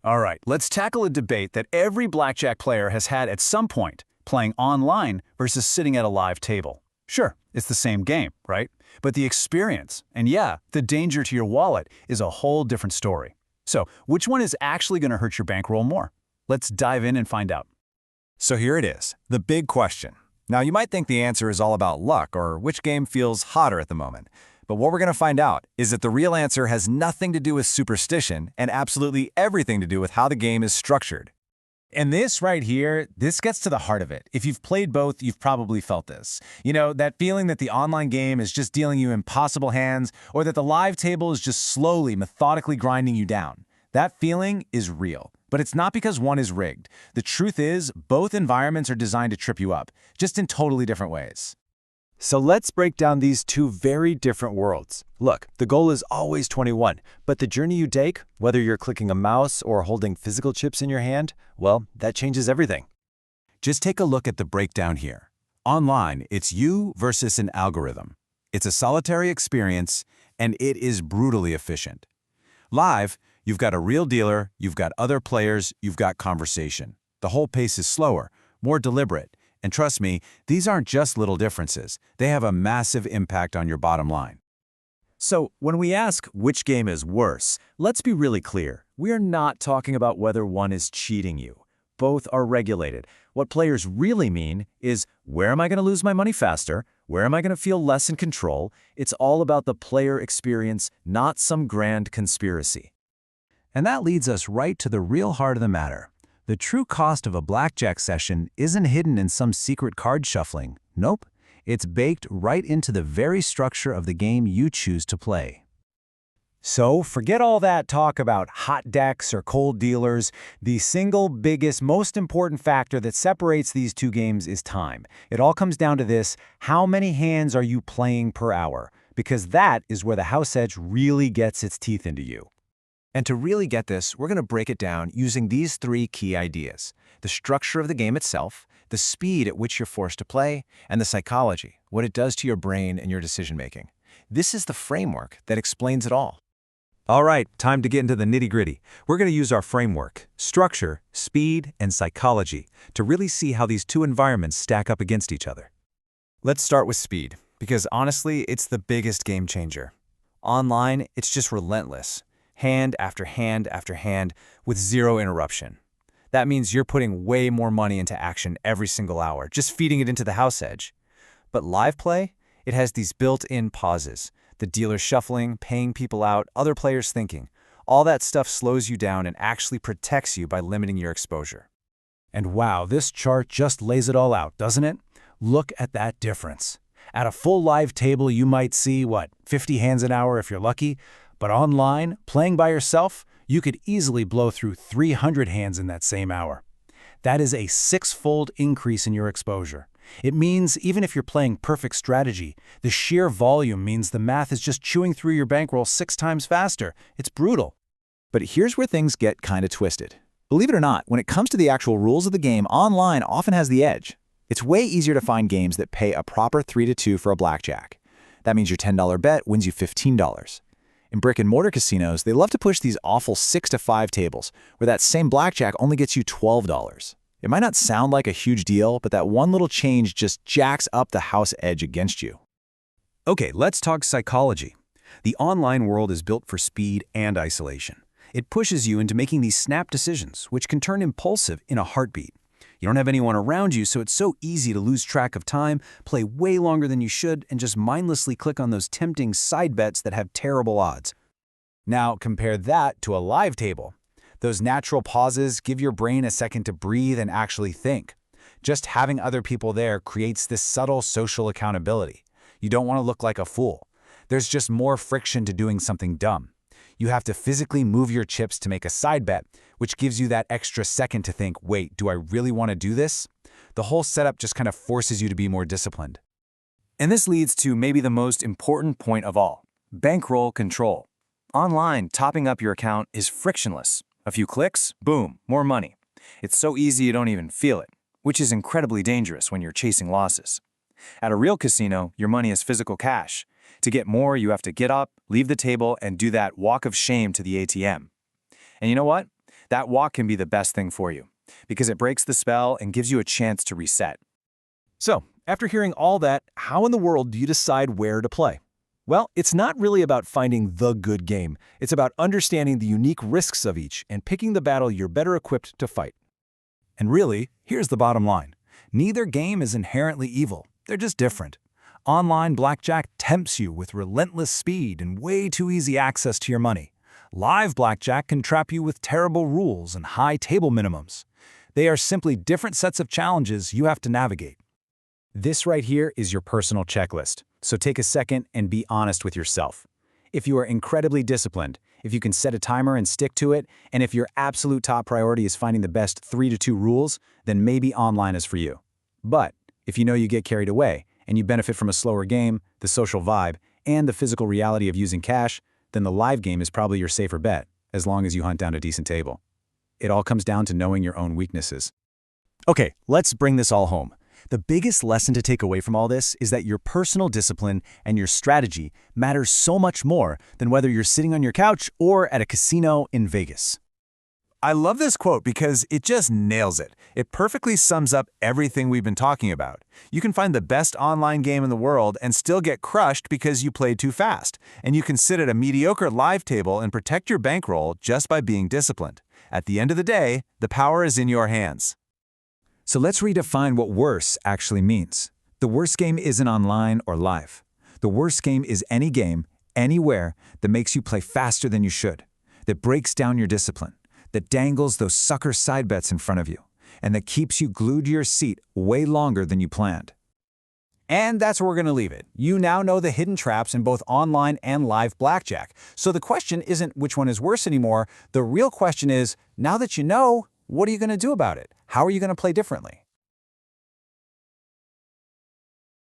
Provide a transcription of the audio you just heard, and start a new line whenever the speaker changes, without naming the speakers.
All right, let's tackle a debate that every blackjack player has had at some point, playing online versus sitting at a live table. Sure, it's the same game, right? But the experience, and yeah, the danger to your wallet is a whole different story. So, which one is actually going to hurt your bankroll more? Let's dive in and find out.
So here it is, the big question. Now you might think the answer is all about luck or which game feels hotter at the moment. But what we're going to find out is that the real answer has nothing to do with superstition and absolutely everything to do with how the game is structured.
And this right here, this gets to the heart of it. If you've played both, you've probably felt this. You know, that feeling that the online game is just dealing you impossible hands, or that the live table is just slowly, methodically grinding you down. That feeling is real. But it's not because one is rigged. The truth is, both environments are designed to trip you up, just in totally different ways.
So let's break down these two very different worlds. Look, the goal is always 21, but the journey you take, whether you're clicking a mouse or holding physical chips in your hand, well, that changes everything.
Just take a look at the breakdown here. Online, it's you versus an algorithm. It's a solitary experience, and it is brutally efficient. Live, you've got a real dealer, you've got other players, you've got conversation. The whole pace is slower, more deliberate. And trust me, these aren't just little differences. They have a massive impact on your bottom line.
So when we ask which game is worse, let's be really clear. We are not talking about whether one is cheating you. Both are regulated. What players really mean is, where am I going to lose my money faster? Where am I going to feel less in control? It's all about the player experience, not some grand conspiracy.
And that leads us right to the real heart of the matter. The true cost of a blackjack session isn't hidden in some secret card shuffling. Nope, it's baked right into the very structure of the game you choose to play.
So forget all that talk about hot decks or cold dealers. The single biggest, most important factor that separates these two games is time. It all comes down to this: how many hands are you playing per hour? Because that is where the house edge really gets its teeth into you.
And to really get this, we're going to break it down using these three key ideas: the structure of the game itself, the speed at which you're forced to play, and the psychology, what it does to your brain and your decision-making. This is the framework that explains it all.
All right, time to get into the nitty-gritty. We're going to use our framework, structure, speed, and psychology, to really see how these two environments stack up against each other.
Let's start with speed, because honestly, it's the biggest game changer. Online, it's just relentless. Hand after hand after hand with zero interruption. That means you're putting way more money into action every single hour, just feeding it into the house edge. But live play, it has these built-in pauses. The dealer shuffling, paying people out, other players thinking. All that stuff slows you down and actually protects you by limiting your exposure.
And wow, this chart just lays it all out, doesn't it? Look at that difference. At a full live table, you might see, 50 hands an hour if you're lucky. But online, playing by yourself, you could easily blow through 300 hands in that same hour. That is a 6-fold increase in your exposure. It means even if you're playing perfect strategy, the sheer volume means the math is just chewing through your bankroll 6 times faster. It's brutal.
But here's where things get kind of twisted. Believe it or not, when it comes to the actual rules of the game, online often has the edge. It's way easier to find games that pay a proper 3-2 for a blackjack. That means your $10 bet wins you $15. In brick-and-mortar casinos, they love to push these awful 6-5 tables, where that same blackjack only gets you $12. It might not sound like a huge deal, but that one little change just jacks up the house edge against you.
Okay, let's talk psychology. The online world is built for speed and isolation. It pushes you into making these snap decisions, which can turn impulsive in a heartbeat. You don't have anyone around you, so it's so easy to lose track of time, play way longer than you should, and just mindlessly click on those tempting side bets that have terrible odds. Now, compare that to a live table. Those natural pauses give your brain a second to breathe and actually think. Just having other people there creates this subtle social accountability. You don't want to look like a fool. There's just more friction to doing something dumb. You have to physically move your chips to make a side bet, which gives you that extra second to think, wait, do I really want to do this? The whole setup just kind of forces you to be more disciplined.
And this leads to maybe the most important point of all: bankroll control. Online, topping up your account is frictionless. A few clicks, boom, more money. It's so easy you don't even feel it, which is incredibly dangerous when you're chasing losses. At a real casino, your money is physical cash. To get more, you have to get up, leave the table, and do that walk of shame to the ATM. And you know what?
That walk can be the best thing for you, because it breaks the spell and gives you a chance to reset.
So, after hearing all that, how in the world do you decide where to play? Well, it's not really about finding the good game. It's about understanding the unique risks of each and picking the battle you're better equipped to fight.
And really, here's the bottom line. Neither game is inherently evil. They're just different. Online blackjack tempts you with relentless speed and way too easy access to your money. Live blackjack can trap you with terrible rules and high table minimums. They are simply different sets of challenges you have to navigate.
This right here is your personal checklist, so take a second and be honest with yourself. If you are incredibly disciplined, if you can set a timer and stick to it, and if your absolute top priority is finding the best 3-2 rules, then maybe online is for you. But if you know you get carried away, and you benefit from a slower game, the social vibe, and the physical reality of using cash, then the live game is probably your safer bet, as long as you hunt down a decent table. It all comes down to knowing your own weaknesses.
Okay, let's bring this all home. The biggest lesson to take away from all this is that your personal discipline and your strategy matters so much more than whether you're sitting on your couch or at a casino in Vegas.
I love this quote because it just nails it. It perfectly sums up everything we've been talking about. You can find the best online game in the world and still get crushed because you played too fast. And you can sit at a mediocre live table and protect your bankroll just by being disciplined. At the end of the day, the power is in your hands.
So let's redefine what worse actually means. The worst game isn't online or live. The worst game is any game, anywhere, that makes you play faster than you should, that breaks down your discipline, that dangles those sucker side bets in front of you, and that keeps you glued to your seat way longer than you planned.
And that's where we're going to leave it. You now know the hidden traps in both online and live blackjack. So the question isn't which one is worse anymore. The real question is, now that you know, what are you going to do about it? How are you going to play differently?